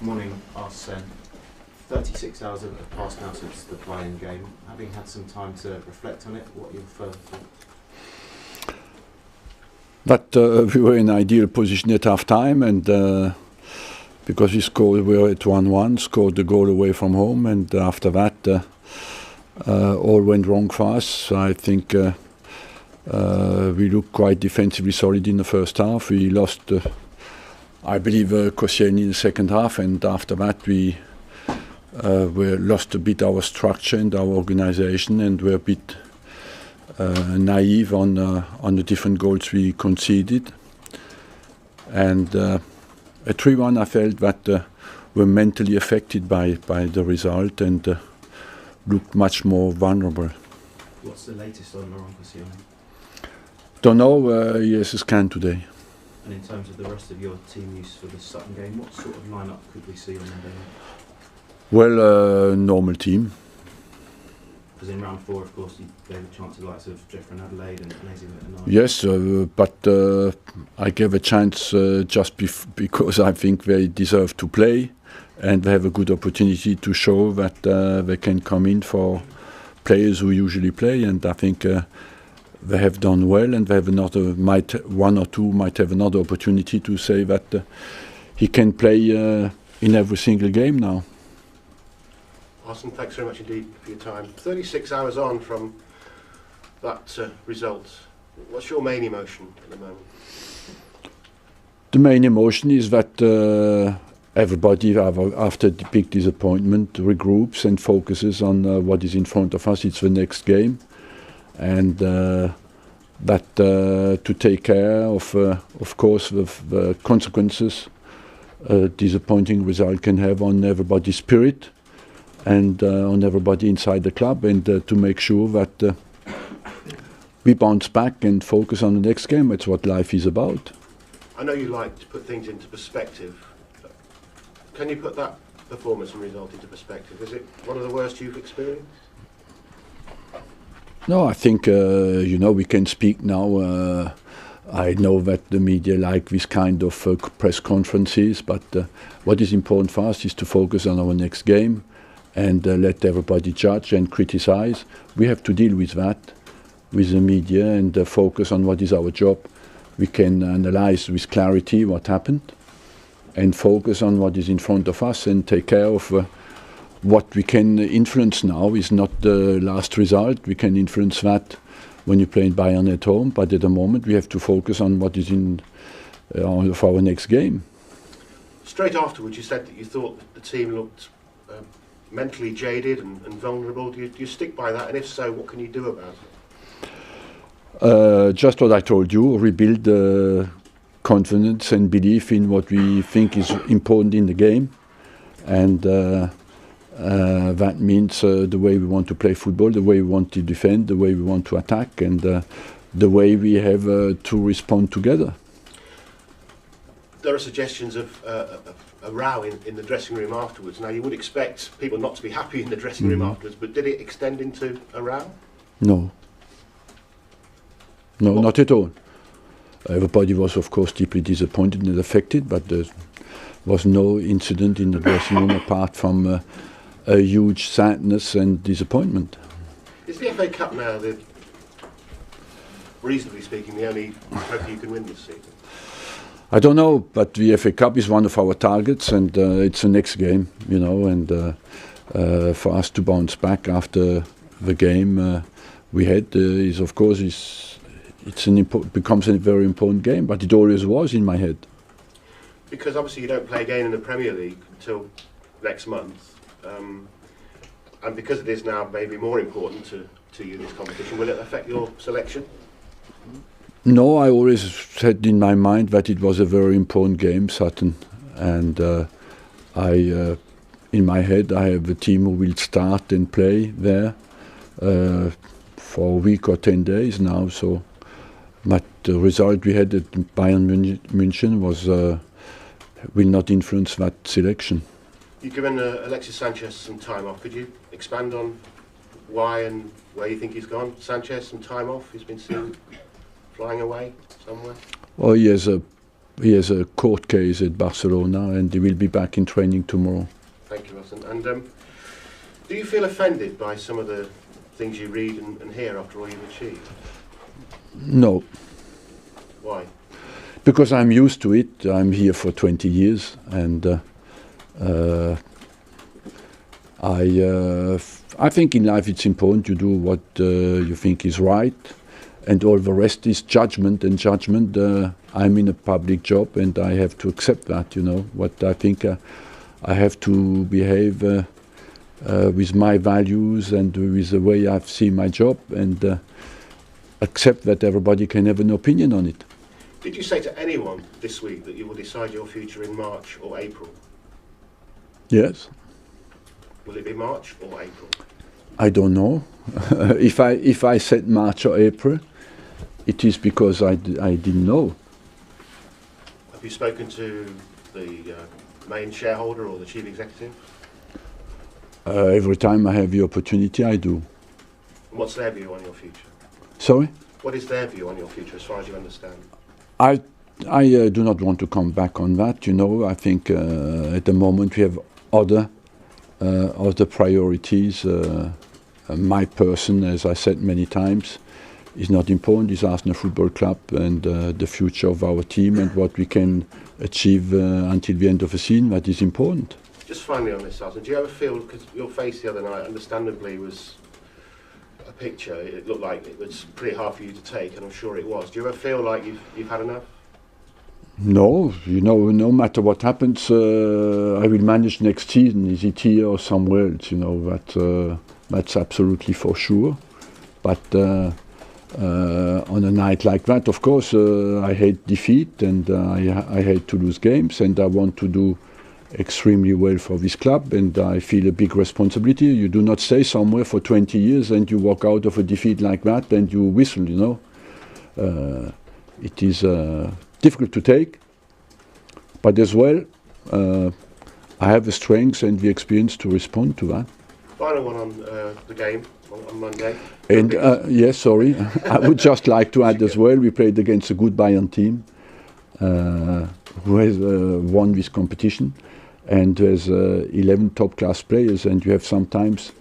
Morning, Arsene. 36 hours have passed now since the Bayern game. Having had some time to reflect on it, what are your further thoughts? That we were in an ideal position at half time, and because we were at 1-1, scored the goal away from home, and after that all went wrong for us. I think we looked quite defensively solid in the first half. We lost, I believe, Koscielny in the second half, and after that we lost a bit our structure and our organisation, and were a bit naive on the different goals we conceded. And at 3-1 I felt that we're mentally affected by the result and looked much more vulnerable. What's the latest on Laurent Koscielny? Don't know, he has a scan today. And in terms of the rest of your team use for the Sutton game, what sort of lineup could we see on Monday? Well, normal team. Because in round 4, of course, you gave a chance to the likes of Jeffrey and Adelaide and Lazy and Yes, but I gave a chance just because I think they deserve to play, and they have a good opportunity to show that they can come in for players who usually play, and I think they have done well, and they have one or two might have another opportunity to say that he can play in every single game now. Arsene, thanks very much indeed for your time. 36 hours on from that result, what's your main emotion at the moment? The main emotion is that everybody, after the big disappointment, regroups and focuses on what is in front of us. It's the next game, and that to take care of course, the consequences a disappointing result can have on everybody's spirit and on everybody inside the club, and to make sure that we bounce back and focus on the next game. That's what life is about. I know you like to put things into perspective. Can you put that performance and result into perspective? Is it one of the worst you've experienced? No, I think we can speak now. I know that the media like this kind of press conferences, but what is important for us is to focus on our next game and let everybody judge and criticize. We have to deal with that, with the media, and focus on what is our job. We can analyze with clarity what happened and focus on what is in front of us and take care of what we can influence now. Is not the last result. We can influence that when you play in Bayern at home, but at the moment we have to focus on what is in for our next game. Straight afterwards you said that you thought that the team looked mentally jaded and vulnerable. Do you stick by that, and if so, what can you do about it? Just what I told you, rebuild confidence and belief in what we think is important in the game, and that means the way we want to play football, the way we want to defend, the way we want to attack, and the way we have to respond together. There are suggestions of a row in the dressing room afterwards. Now, you would expect people not to be happy in the dressing room afterwards, but did it extend into a row? No. No, not at all. Everybody was, of course, deeply disappointed and affected, but there was no incident in the dressing room apart from a huge sadness and disappointment. Is the FA Cup now, reasonably speaking, the only trophy you can win this season? I don't know, but the FA Cup is one of our targets, and it's the next game, and for us to bounce back after the game we had is, of course, becomes a very important game, but it always was in my head. Because obviously you don't play again in the Premier League until next month, and because it is now maybe more important to you, this competition, will it affect your selection? No, I always had in my mind that it was a very important game, Sutton, and in my head I have a team who will start and play there for a week or 10 days now. So, but the result we had at Bayern München will not influence that selection. You've given Alexis Sanchez some time off. Could you expand on why and where you think he's gone? Sanchez, some time off. He's been seen flying away somewhere. Oh, he has a he has a court case at Barcelona, and he will be back in training tomorrow. Thank you, Arsene. And do you feel offended by some of the things you read and hear after all you've achieved? No, Why? because I'm used to it. I'm here for 20 years, and I think in life it's important you do what you think is right, and all the rest is judgment. And judgment, I'm in a public job, and I have to accept that. You know what I think. I have to behave with my values and with the way I see my job, and accept that everybody can have an opinion on it. Did you say to anyone this week that you will decide your future in March or April? Yes. Will it be March or April? I don't know. If I said March or April, it is because I didn't know. Have you spoken to the main shareholder or the chief executive? Every time I have the opportunity, I do. And what's their view on your future? Sorry? What is their view on your future, as far as you understand? I do not want to come back on that. You know, I think at the moment we have other priorities. My person, as I said many times, is not important. It's Arsenal Football Club and the future of our team and what we can achieve until the end of the season. That is important. Just finally on this, Arsene, do you ever feel, because your face the other night, understandably, was a picture, it looked like it was pretty hard for you to take, and I'm sure it was. Do you ever feel like you've had enough? No, you know, no matter what happens, I will manage next season. Is it here or somewhere else? You know, that's absolutely for sure. But on a night like that, of course, I hate defeat, and I hate to lose games, and I want to do extremely well for this club, and I feel a big responsibility. You do not stay somewhere for 20 years and you walk out of a defeat like that and you whistle, you know. It is difficult to take, but as well, I have the strength and the experience to respond to that. Final one on the game on Monday. And yes, sorry, I would just like to add as well, we played against a good Bayern team who has won this competition, and there's 11 top-class players, and you have sometimes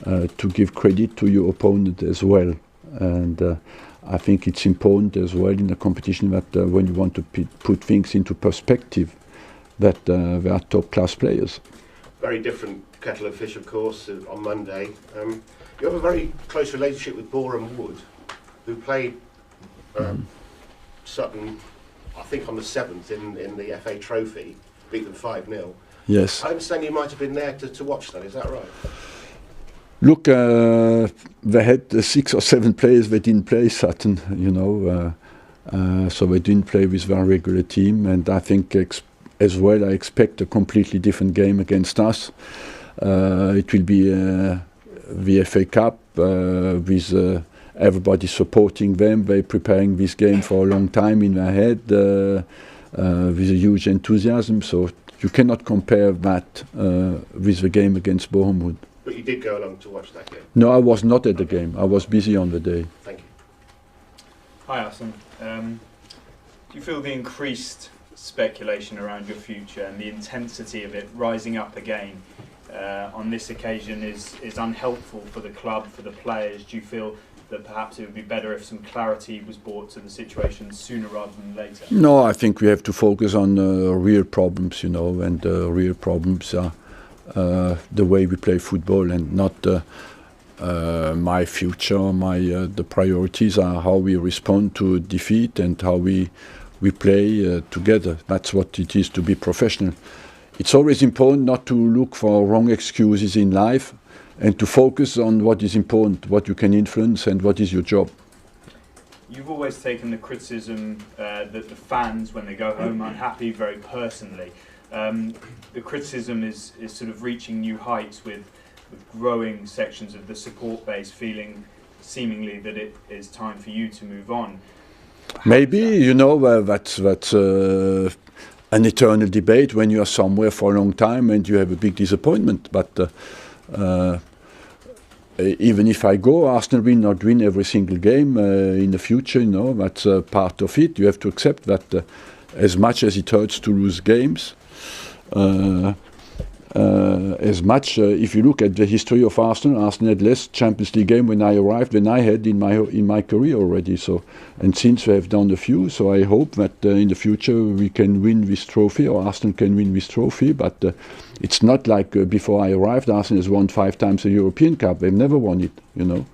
to give credit to your opponent as well. And I think it's important as well in a competition that when you want to put things into perspective, that they are top-class players. Very different kettle of fish, of course, on Monday. You have a very close relationship with Boreham Wood, who played Sutton, I think, on the 7th in the FA Trophy, beat them 5-0. Yes. I understand you might have been there to watch that, is that right? Look, they had 6 or 7 players that didn't play Sutton, you know, so they didn't play with their regular team, and I think as well I expect a completely different game against us. It will be the FA Cup with everybody supporting them. They're preparing this game for a long time in their head with a huge enthusiasm, so you cannot compare that with the game against Boreham Wood. But you did go along to watch that game? No, I was not at the game. I was busy on the day. Thank you. Hi, Arsene. Do you feel the increased speculation around your future and the intensity of it rising up again on this occasion is unhelpful for the club, for the players? Do you feel that perhaps it would be better if some clarity was brought to the situation sooner rather than later? No, I think we have to focus on real problems, you know, and real problems are the way we play football, and not my future. The priorities are how we respond to defeat and how we play together. That's what it is to be professional. It's always important not to look for wrong excuses in life, and to focus on what is important, what you can influence, and what is your job. You've always taken the criticism that the fans, when they go home unhappy, very personally. The criticism is sort of reaching new heights with growing sections of the support base feeling seemingly that it is time for you to move on. Maybe, you know, that's an eternal debate when you are somewhere for a long time and you have a big disappointment. But even if I go, Arsenal will not win every single game in the future, you know, that's part of it. You have to accept that as much as it hurts to lose games. As much, if you look at the history of Arsenal had less Champions League game when I arrived than I had in my career already. So, and since we have done a few, so I hope that in the future we can win this trophy, or Arsenal can win this trophy. But it's not like before I arrived, Arsenal has won 5 times the European Cup. They've never won it, you know,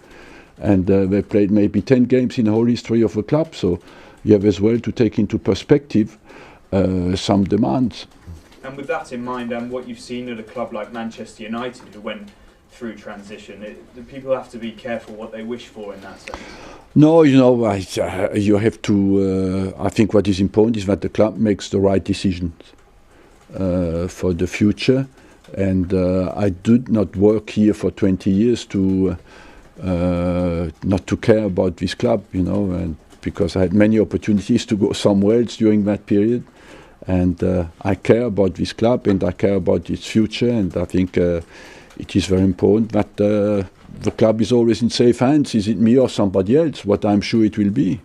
and they played maybe 10 games in the whole history of the club. So you have as well to take into perspective some demands. And with that in mind, and what you've seen at a club like Manchester United, who went through transition, do people have to be careful what they wish for in that sense? No, you know, you have to. I think what is important is that the club makes the right decisions for the future. And I did not work here for 20 years to not to care about this club, you know, and because I had many opportunities to go somewhere else during that period. And I care about this club, and I care about its future, and I think it is very important that the club is always in safe hands. Is it me or somebody else? What I'm sure it will be.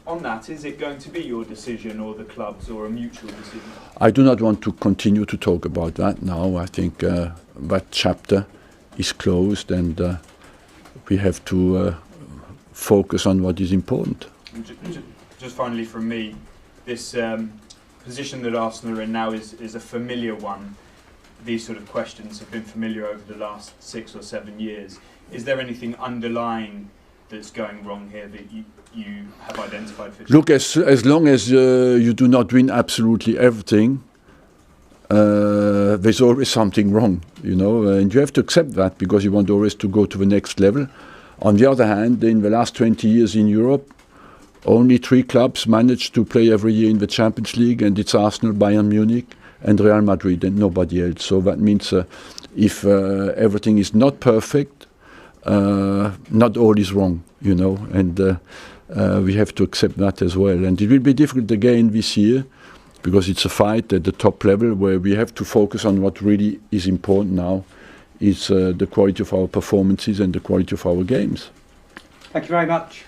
On that, is it going to be your decision or the club's, or a mutual decision? I do not want to continue to talk about that now. I think that chapter is closed, and we have to focus on what is important. Just finally from me, this position that Arsenal are in now is a familiar one. These sort of questions have been familiar over the last 6 or 7 years. Is there anything underlying that's going wrong here that you have identified for sure? Look, as long as you do not win absolutely everything, there's always something wrong, you know, and you have to accept that because you want always to go to the next level. On the other hand, in the last 20 years in Europe, only 3 clubs managed to play every year in the Champions League, and it's Arsenal, Bayern Munich, and Real Madrid, and nobody else. So that means if everything is not perfect, not all is wrong, you know, and we have to accept that as well. And it will be difficult again this year, because it's a fight at the top level where we have to focus on what really is important now, is the quality of our performances and the quality of our games. Thank you very much.